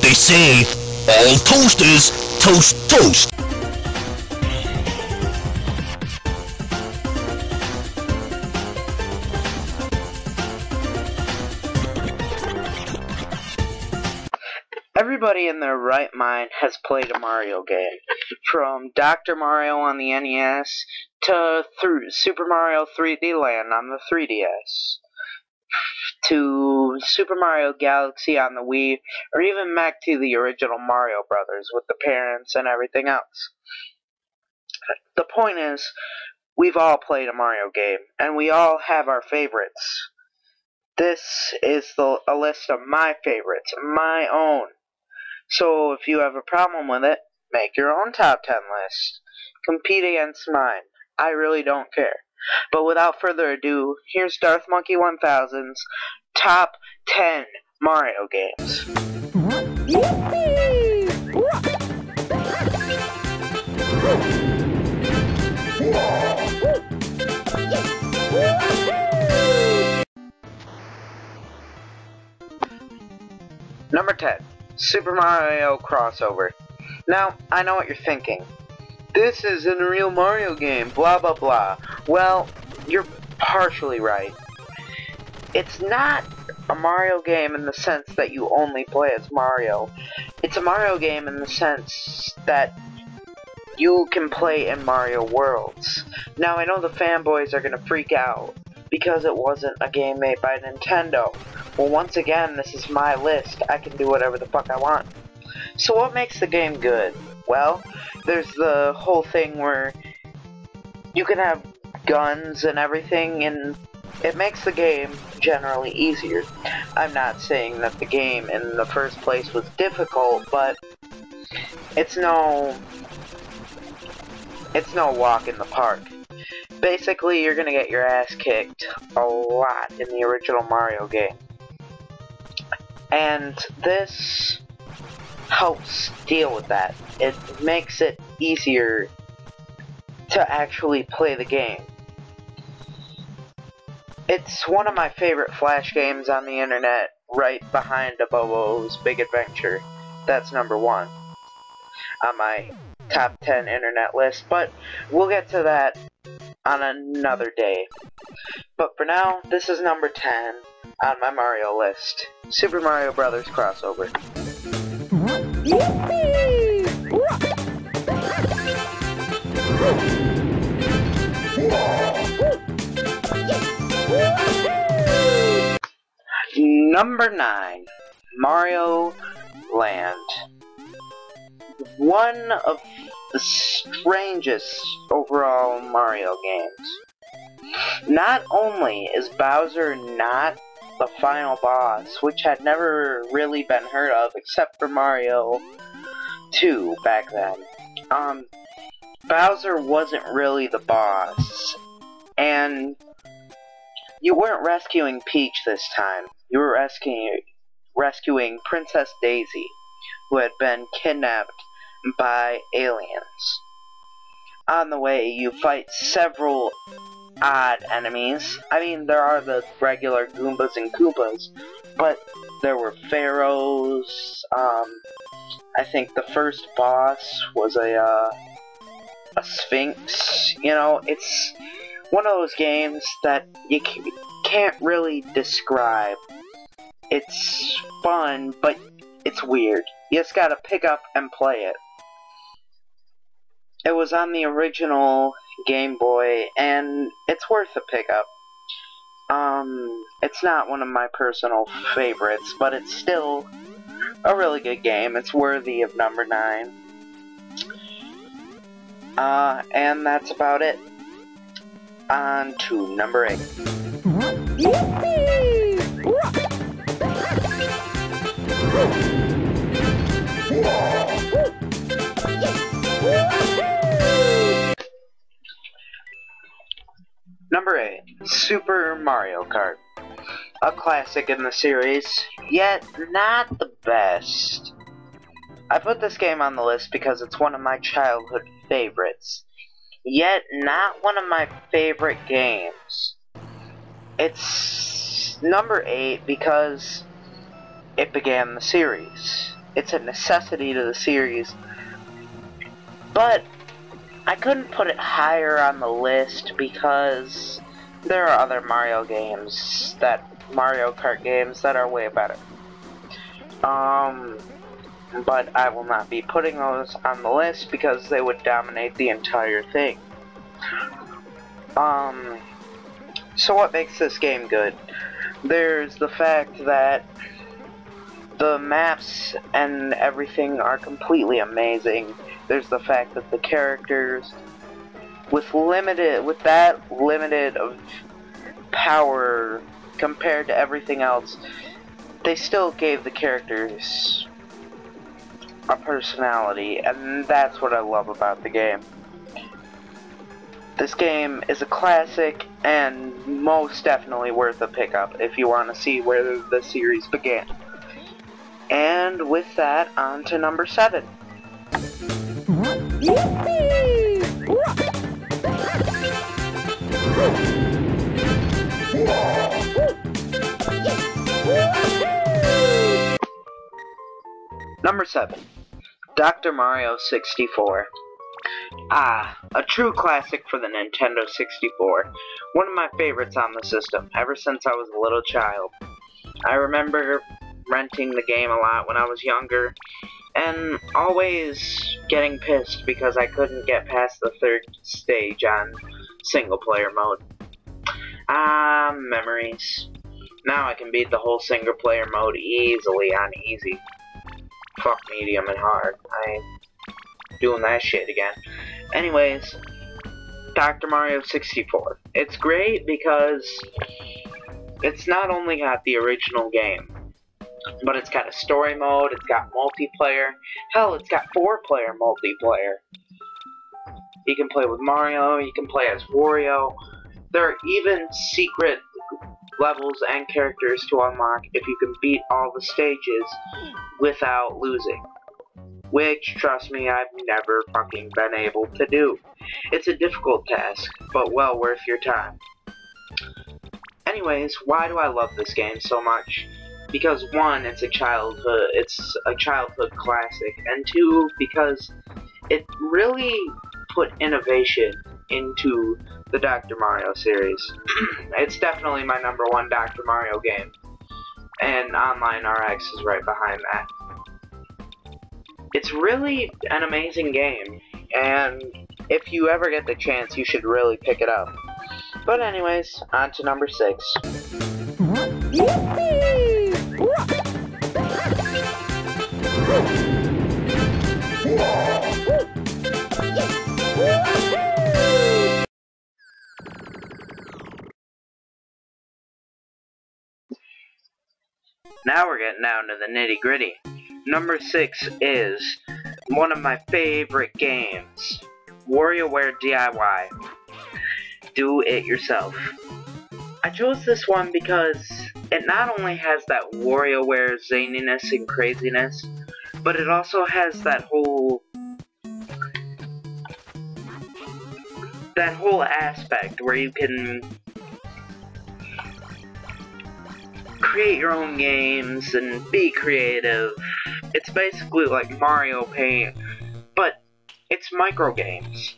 what they say, all toasters toast toast. Everybody in their right mind has played a Mario game, from Dr. Mario on the NES to Super Mario 3D Land on the 3DS, to Super Mario Galaxy on the Wii, or even back to the original Mario Brothers with the parents and everything else. The point is, we've all played a Mario game, and we all have our favorites. This is a list of my favorites, my own. So if you have a problem with it, make your own top 10 list. Compete against mine. I really don't care. But without further ado, here's Darth Monkey 1000's top 10 Mario games. Number 10. Super Mario Crossover. Now, I know what you're thinking. This isn't a real Mario game, blah blah blah. Well, you're partially right. It's not a Mario game in the sense that you only play as Mario. It's a Mario game in the sense that you can play in Mario Worlds. Now, I know the fanboys are gonna freak out because it wasn't a game made by Nintendo. Well, once again, this is my list. I can do whatever the fuck I want. So what makes the game good? Well, there's the whole thing where you can have guns and everything, and it makes the game generally easier. I'm not saying that the game in the first place was difficult, but it's no walk in the park. Basically, you're gonna get your ass kicked a lot in the original Mario game. And this helps deal with that. It makes it easier to actually play the game. It's one of my favorite Flash games on the internet, right behind Abobo's Big Adventure. That's number 1 on my top 10 internet list, but we'll get to that on another day. But for now, this is number 10 on my Mario list. Super Mario Brothers Crossover. Number 9, Mario Land. One of the strangest overall Mario games. Not only is Bowser not the final boss, which had never really been heard of except for Mario 2 back then. Bowser wasn't really the boss, and you weren't rescuing Peach this time. You were rescuing Princess Daisy, who had been kidnapped by aliens. On the way, you fight several odd enemies. I mean, there are the regular Goombas and Koopas, but there were pharaohs. I think the first boss was a sphinx. You know, it's one of those games that you can't really describe. It's fun, but it's weird. You just gotta pick up and play it. It was on the original Game Boy, and it's worth a pickup. It's not one of my personal favorites, but it's still a really good game. It's worthy of number 9. And that's about it. On to number 8. Number 8, Super Mario Kart. A classic in the series, yet not the best. I put this game on the list because it's one of my childhood favorites, yet not one of my favorite games. It's number 8 because it began the series. It's a necessity to the series. But I couldn't put it higher on the list because there are other Mario Kart games that are way better. But I will not be putting those on the list because they would dominate the entire thing. So what makes this game good? There's the fact that the maps and everything are completely amazing. There's the fact that the characters, with that limited of power compared to everything else, they still gave the characters a personality, and that's what I love about the game. This game is a classic and most definitely worth a pickup if you want to see where the series began. And with that, on to number 7. Number 7. Dr. Mario 64. Ah, a true classic for the Nintendo 64. One of my favorites on the system, ever since I was a little child. I remember renting the game a lot when I was younger, and always getting pissed because I couldn't get past the 3rd stage on single-player mode. Ah, memories. Now I can beat the whole single-player mode easily on easy. Fuck medium and hard. I'm doing that shit again. Anyways, Dr. Mario 64. It's great because it's not only got the original game, but it's got a story mode, it's got multiplayer. Hell, it's got 4-player multiplayer. You can play with Mario, you can play as Wario. There are even secret levels and characters to unlock if you can beat all the stages without losing. Which, trust me, I've never fucking been able to do. It's a difficult task, but well worth your time. Anyways, why do I love this game so much? Because 1, it's a childhood classic, and 2, because it really put innovation into the Dr. Mario series. It's definitely my number 1 Dr. Mario game, and Online RX is right behind that. It's really an amazing game, and if you ever get the chance, you should really pick it up. But anyways, on to number 6. Now we're getting down to the nitty-gritty. Number 6 is one of my favorite games, WarioWare DIY. Do it yourself. I chose this one because it not only has that WarioWare zaniness and craziness, but it also has that whole aspect where you can create your own games and be creative. It's basically like Mario Paint, but it's micro games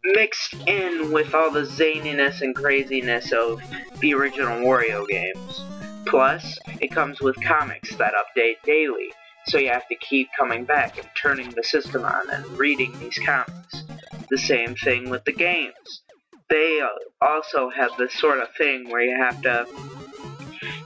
mixed in with all the zaniness and craziness of the original Wario games. Plus, it comes with comics that update daily, so you have to keep coming back and turning the system on and reading these comics. The same thing with the games. They also have this sort of thing where you have to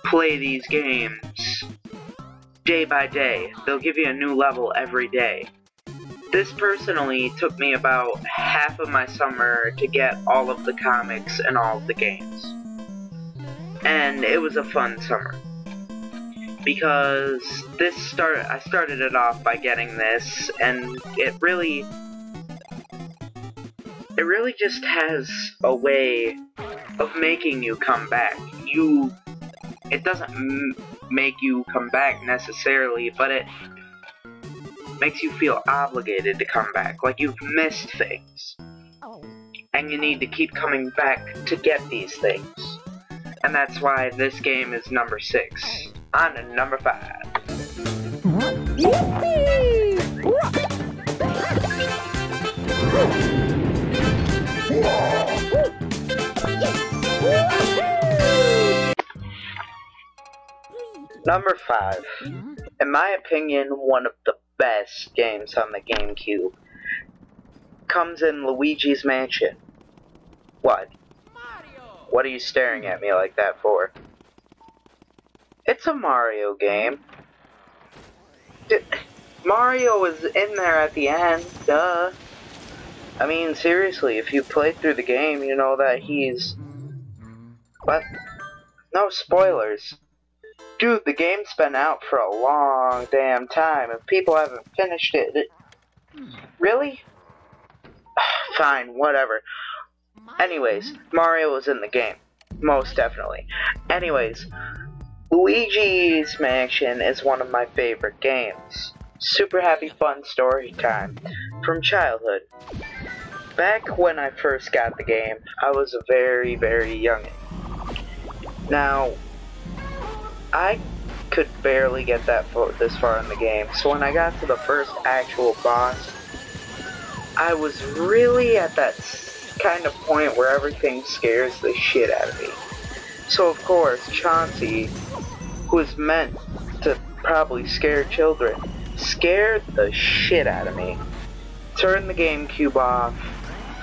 play these games day by day. They'll give you a new level every day. This personally took me about half of my summer to get all of the comics and all of the games. And it was a fun summer. Because I started it off by getting this, and it really just has a way of making you come back. It doesn't make you come back necessarily, but it makes you feel obligated to come back, like you've missed things. And you need to keep coming back to get these things. And that's why this game is number 6. On to number 5. Number 5. In my opinion, one of the best games on the GameCube comes in Luigi's Mansion. What? What are you staring at me like that for? It's a Mario game. Mario is in there at the end, duh. I mean, seriously, if you play through the game, you know that he's... What? No spoilers. Dude, the game's been out for a long damn time, and people haven't finished it. Really? Fine, whatever. Anyways, Mario is in the game. Most definitely. Anyways, Luigi's Mansion is one of my favorite games. Super happy fun story time from childhood. Back when I first got the game, I was a very, very youngin'. Now, I could barely get this far in the game, so when I got to the first actual boss, I was really at that kind of point where everything scares the shit out of me. So of course, Chauncey, who is meant to probably scare children, scared the shit out of me. Turned the GameCube off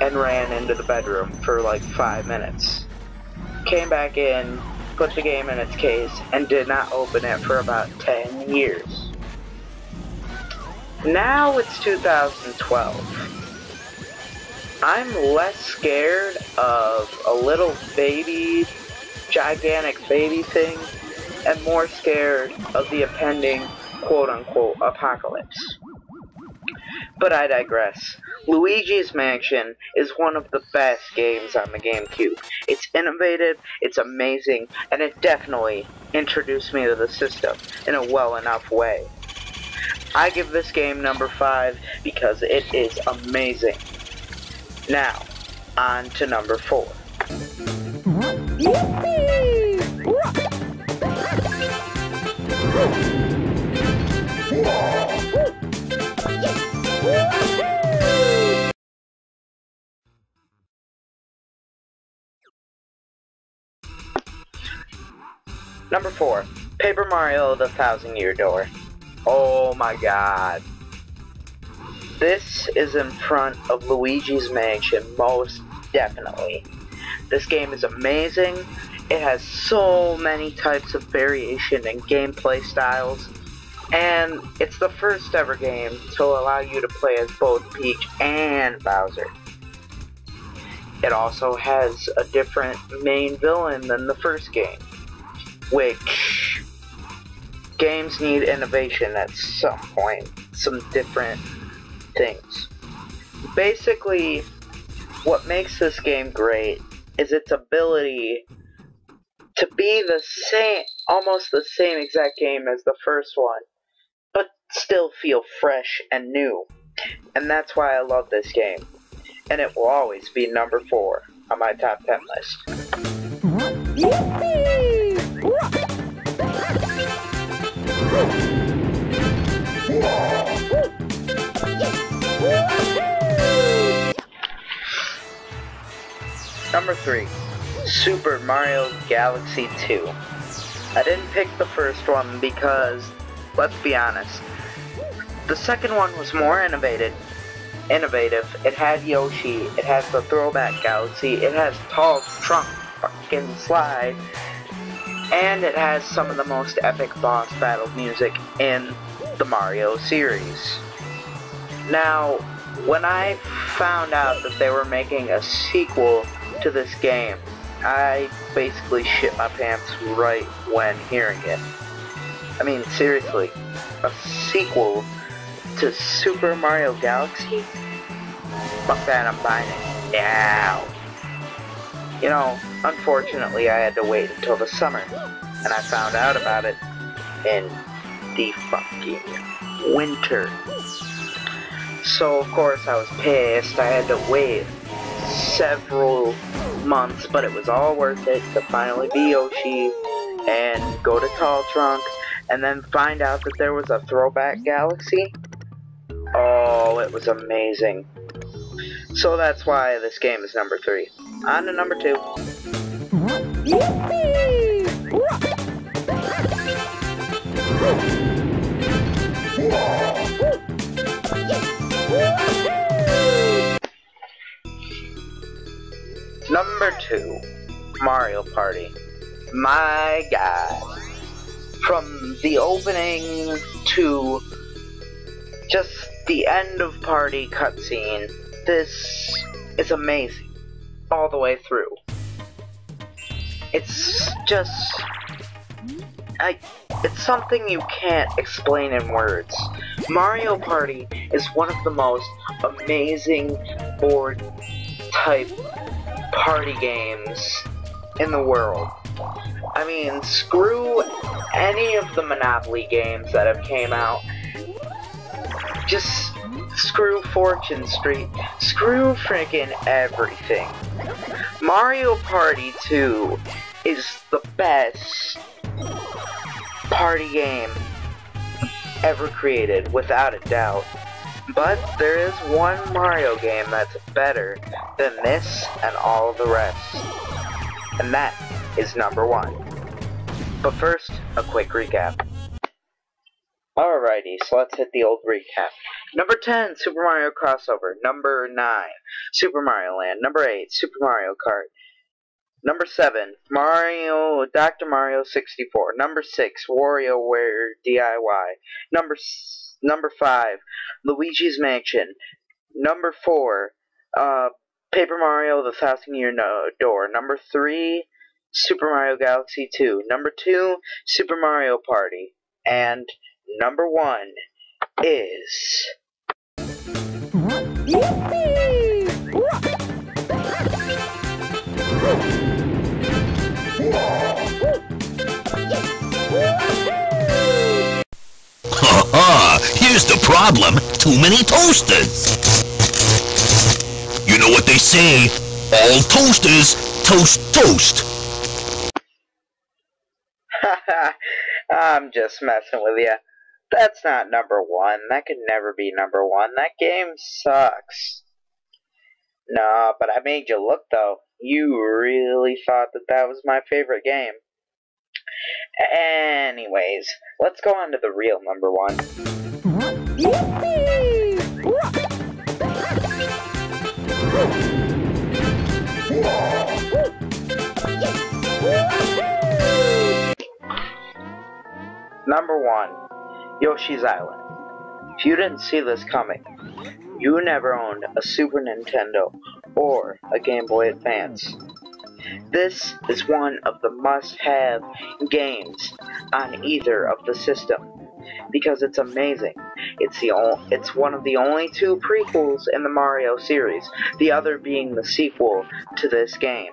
and ran into the bedroom for like 5 minutes. Came back in, put the game in its case, and did not open it for about 10 years. Now it's 2012. I'm less scared of a little baby, gigantic baby thing, and more scared of the impending quote-unquote apocalypse. But I digress. Luigi's Mansion is one of the best games on the GameCube. It's innovative, it's amazing, and it definitely introduced me to the system in a well enough way. I give this game number 5 because it is amazing. Now, on to number 4. Number 4, Paper Mario: The Thousand Year Door. Oh my god. This is in front of Luigi's Mansion, most definitely. This game is amazing. It has so many types of variation and gameplay styles. And it's the first ever game to allow you to play as both Peach and Bowser. It also has a different main villain than the first game, which games need innovation at some point, some different things. Basically, what makes this game great is its ability to be the same, almost the same exact game as the first one, but still feel fresh and new. And that's why I love this game. And it will always be number 4 on my top 10 list. Number 3, Super Mario Galaxy 2. I didn't pick the first one because, let's be honest, the second one was more innovative. It had Yoshi, it has the Throwback Galaxy, it has Tall Trunk fucking Slide, and it has some of the most epic boss battle music in the Mario series. Now, when I found out that they were making a sequel to this game, I basically shit my pants right when hearing it. I mean, seriously, a sequel to Super Mario Galaxy? Fuck that, I'm buying it now. You know, unfortunately I had to wait until the summer, and I found out about it in the fucking winter. So of course I was pissed. I had to wait several months, but it was all worth it to finally be Yoshi and go to Tall Trunk and then find out that there was a throwback galaxy? Oh, it was amazing. So that's why this game is number 3. On to number 2. Number 2, Mario Party. My God. From the opening to just the end of party cutscene, this is amazing. All the way through. It's just... it's something you can't explain in words. Mario Party is one of the most amazing board type party games in the world. I mean, screw any of the Monopoly games that have came out. Just screw Fortune Street. Screw freaking everything. Mario Party 2 is the best party game ever created, without a doubt. But there is one Mario game that's better than this and all the rest. And that is number 1. But first, a quick recap. Alrighty, so let's hit the old recap. Number 10, Super Mario Crossover. Number 9, Super Mario Land. Number 8, Super Mario Kart. Number 7, Dr. Mario 64. Number 6, WarioWare DIY. Number 5, Luigi's Mansion. Number 4, Paper Mario The Thousand Year Door. Number 3, Super Mario Galaxy 2. Number 2, Super Mario Party. And number 1 is... Haha, here's the problem. Too many toasters. You know what they say, all toasters toast toast. I'm just messing with you. That's not number 1. That could never be number 1. That game sucks. No, but I made you look, though. You really thought that that was my favorite game. Anyways, let's go on to the real number 1. Number 1, Yoshi's Island. If you didn't see this coming, you never owned a Super Nintendo or a Game Boy Advance. This is one of the must-have games on either of the system because it's amazing. It's one of the only 2 prequels in the Mario series, the other being the sequel to this game.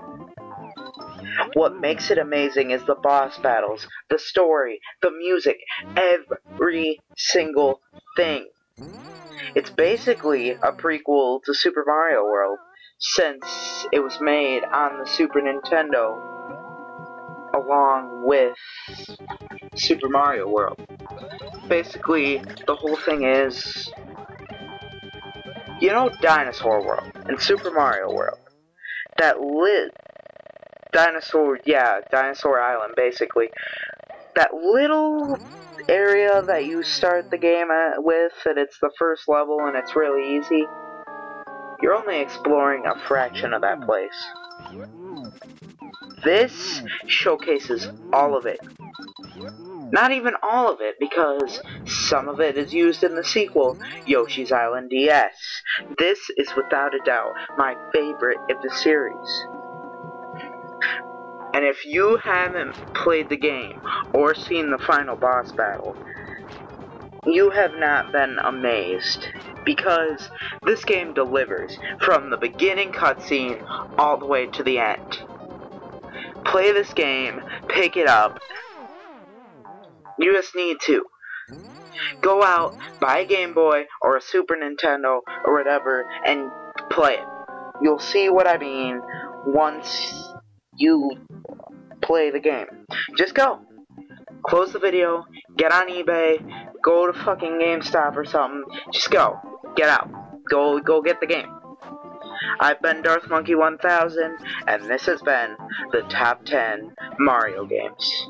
What makes it amazing is the boss battles, the story, the music, every single thing. It's basically a prequel to Super Mario World, since it was made on the Super Nintendo along with Super Mario World. Basically, the whole thing is, you know, Dinosaur World and Super Mario World. That Dinosaur Island, basically. That little area that you start the game with, and it's the first level and it's really easy, you're only exploring a fraction of that place. This showcases all of it. Not even all of it, because some of it is used in the sequel, Yoshi's Island DS. This is without a doubt my favorite of the series. And if you haven't played the game or seen the final boss battle, you have not been amazed, because this game delivers from the beginning cutscene all the way to the end. Play this game, pick it up. You just need to go out, buy a Game Boy or a Super Nintendo or whatever, and play it. You'll see what I mean once you play the game. Just go. close the video, get on eBay, go to fucking GameStop or something. Just go. Get out. Go get the game. I've been Darth Monkey 1000, and this has been the Top 10 Mario games.